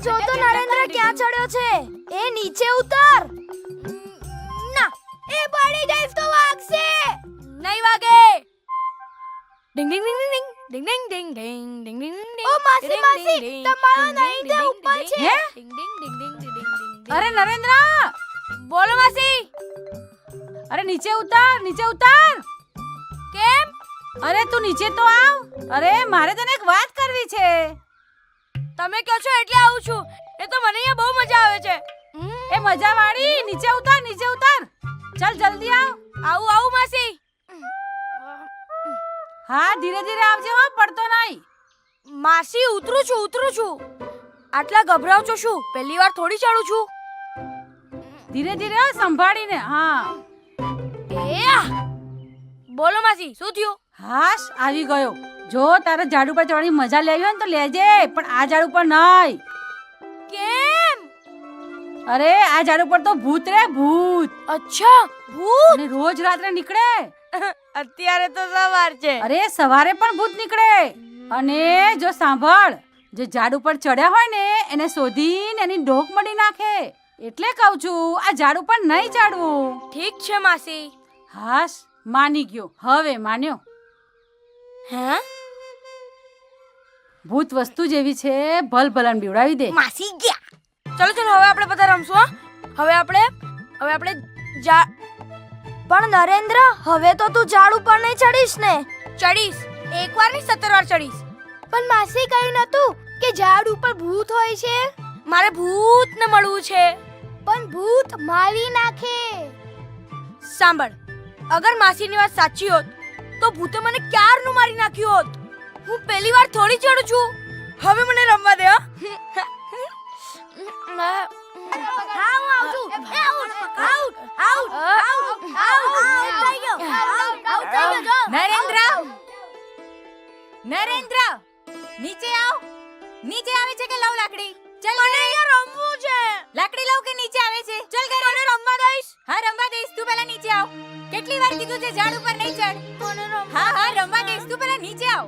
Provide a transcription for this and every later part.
જો તો નરેન્દ્ર ક્યાં ચડ્યો છે. એ નીચે ઉતર. ના, એ પડી જઈશ તો વાગશે. નહીં વાગે. ડિંગ ડિંગ ડિંગ ડિંગ ડિંગ ડિંગ ડિંગ ડિંગ ડિંગ ડિંગ ડિંગ. ઓ માસી માસી, તમારો નરેન્દ્ર ઉપર છે. હે? ડિંગ ડિંગ ડિંગ ડિંગ ડિંગ ડિંગ. અરે નરેન્દ્ર, બોલો માસી. અરે નીચે ઉતાર. કેમ? અરે તું નીચે તો આવ. અરે મારે તને એક વાત કરવી છે. તમે કહો છો એટલે આવું છું. એ તો મને અહીંયા બહુ મજા આવે છે. એ મજા વાળી, નીચે ઉતાર. ચાલ જલ્દી આવ. આવું માસી. હા, ધીરે ધીરે આવજે હો, પડતો નહીં. માસી ઉતરું છું. આટલા ગભરાવ છો શું? પહેલી વાર થોડી ચડું છું. ધીરે ધીરે સંભાળીને. હા, બોલો માસી, શું થયું? હાશ, આવી ગયો. જો તારે ઝાડ ઉપર ચડવાની મજા લેવી હોય ને તો લેજે, પણ આ ઝાડ ઉપર નહીં. કેમ? અરે આ ઝાડ ઉપર તો ભૂત રે, ભૂત. અચ્છા, ભૂત. અને રોજ રાત્રે નીકળે. અત્યારે તો સવાર છે. અરે સવારે પણ ભૂત નીકળે. અને જો સાંભળ, જે ઝાડ ઉપર ચડ્યા હોય ને એને શોધીને એની ડોક મળી નાખે. એટલે કહું છું આ ઝાડ ઉપર નહીં ચડવું. ઠીક છે માસી. હાશ, માની ગયો. હવે માન્યો. હે? ભૂત વસ્તુ જેવી છે, ભલભલાને બીવડાવી દે. માસી ગયા. ચલો હવે આપણે બધા રમશું. હવે આપણે પણ નરેન્દ્ર, હવે તો તું ઝાડ ઉપર નહીં ચડીશ ને. ચડીશ. એકવાર નહીં 17 વાર ચડીશ. પણ માસી કહ્યું નતું કે ઝાડ ઉપર ભૂત હોય છે. મારે ભૂતને મળવું છે. પણ ભૂત મારી નાખે. સાંભળ, અગર માસીની વાત સાચી હોત તો ભૂતે મને ક્યારનું મારી નાખ્યું હોત. હું પહેલી વાર થોડી ચડું છું. હવે મને રમવા દે. હા, હું આવું છું. આઉટ. થઈ ગયો. નરેન્દ્ર, નીચે આવ. નીચે આવે છે કે લવ લાકડી? ચલ, મને અહીંયા રમવું છે. લાકડી લવ કે નીચે આવે છે? ચલ ઘરે. મને રમવા દઈશ. હા, રમવા દઈશ. તું પહેલા નીચે આવ. કેટલી વાર કીધું છે ઝાડ ઉપર નહીં ચડ. હા, રમવા દઈશ. તું પહેલા નીચે આવ.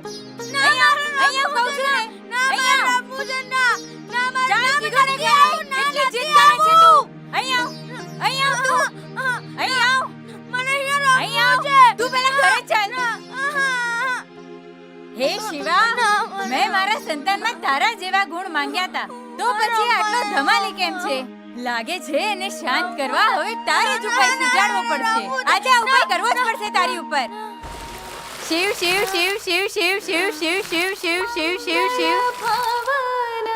અહીંયા કહું છું ને. અહીંયા રમવું છે. ના ચાલ, કીધું ને કે આવ. કેટલી જીદ કરે છે તું. અહીંયા આવ તું. અહીંયા આવ. મને અહીંયા અહીંયા રમવું છે. આવ. તું પહેલા ઘરે ચાલ. હે શિવા, મેં મારા સંતાનમાં તારા જેવા ગુણ માંગ્યા હતા, તો પછી આટલો ધમાલી કેમ છે? લાગે છે એને શાંત કરવા હવે તારે જ ઉપાય સુજાડવો પડશે. આજે આ ઉપાય કરવો જ પડશે તારી ઉપર. શિવ શિવ શિવ શિવ શિવ શિવ શિવ શિવ શિવ શિવ શિવ શિવ ભવન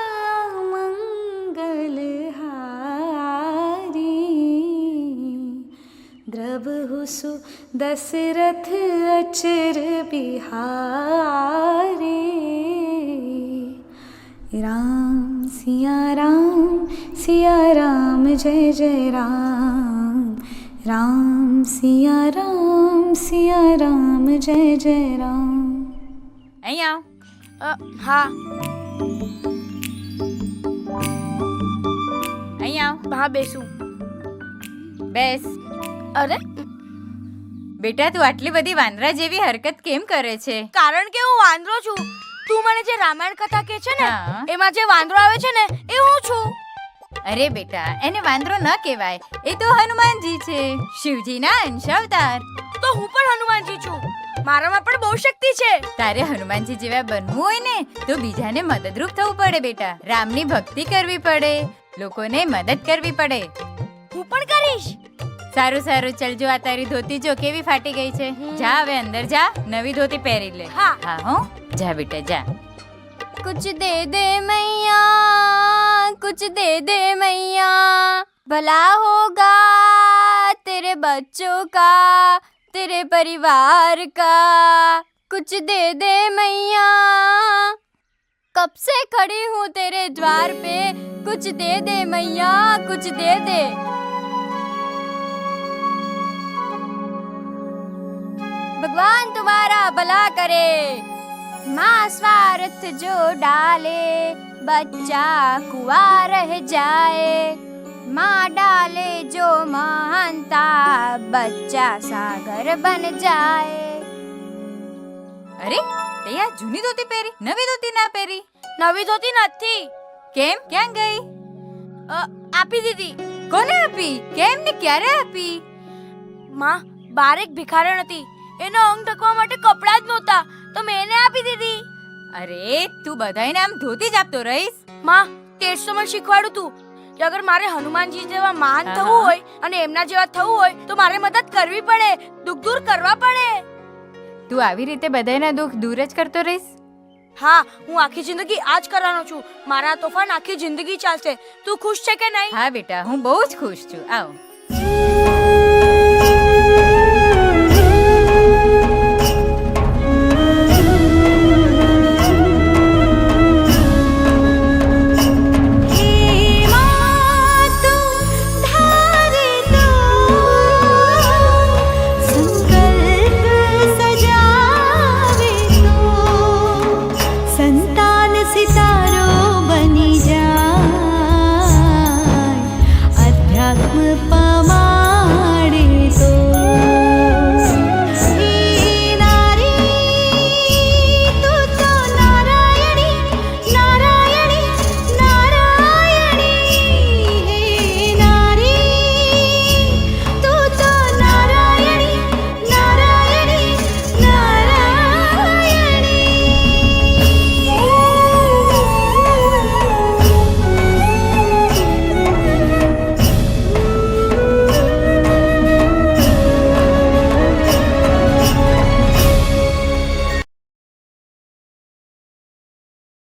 મંગલહારી દ્રવહુસુ દશરથ અચર બિહારી રામ સિયા રામ જય જય રામ રામ સિયા રામ જય જય રામ. અહીંયા હા અહીંયા બેસું. બેસ. અરે બેટા, તું આટલી બધી વાંદરા જેવી હરકત કેમ કરે છે? કારણ કે હું વાંદરો છું. તું મને જે રામાયણ કથા કે છે ને, હા. એમાં જે વાંદરો આવે છે ને એ હું છું. અરે બેટા, એને વાંદરો ન કહેવાય, એ તો હનુમાનજી છે, શિવજીના અંશ અવતાર. તો હું પણ હનુમાનજી છું. મારામાં પણ બહુ શક્તિ છે. તારે હનુમાનજી જેવા બનવું હોય ને તો બીજાને મદદરૂપ થવું પડે બેટા. રામની ભક્તિ કરવી પડે, લોકોને મદદ કરવી પડે. હું પણ કરીશ. સારું, ચલ. જો આ તારી ધોતી જો કેવી ફાટી ગઈ છે. જા હવે અંદર જા, નવી ધોતી પહેરી લે. હા. હો, જા બેટા જા. कुछ दे दे मैया, कुछ दे दे मैया, भला होगा तेरे बच्चों का, तेरे परिवार का. कुछ दे दे मैया, कब से खड़ी हूँ तेरे द्वार पे. कुछ दे दे मैया, कुछ दे दे. भगवान तुम्हारा भला करे. माँ स्वार्थ जो डाले, बच्चा कुआं रह जाए. माँ डाले जो महानता, बच्चा सागर बन जाए. અરે, તે આ જૂની ધોતી પહેરી, નવી ધોતી ના પહેરી? નવી ધોતી નથી, કેમ ક્યાં ગઈ? આપી દીધી. કોને આપી? કેમ ને ક્યારે આપી? માં, બાર એક ભિખારણ હતી, એનો અંગ ઢકવા માટે કપડાં જ નહોતા, તો મેં એને આપી દીધી. અરે તું બધાયને આમ ધોતી જ આપતો રહીશ? માં, તે જ તો મને શીખવાડ્યું તું કે અગર મારે હનુમાનજી જેવા મહાન હા, થવું હા. હોય અને એમના જેવા થવું હોય તો મારે મદદ કરવી પડે, દુઃખ દૂર કરવા પડે. તું આવી રીતે બધાયના દુઃખ દૂર જ કરતો રહીશ? હા, હું આખી જિંદગી આ જ કરવાનો છું. મારા તોફાન આખી જિંદગી ચાલશે. તું ખુશ છે કે નહીં? હા બેટા, હું બહુ જ ખુશ છું. આવ.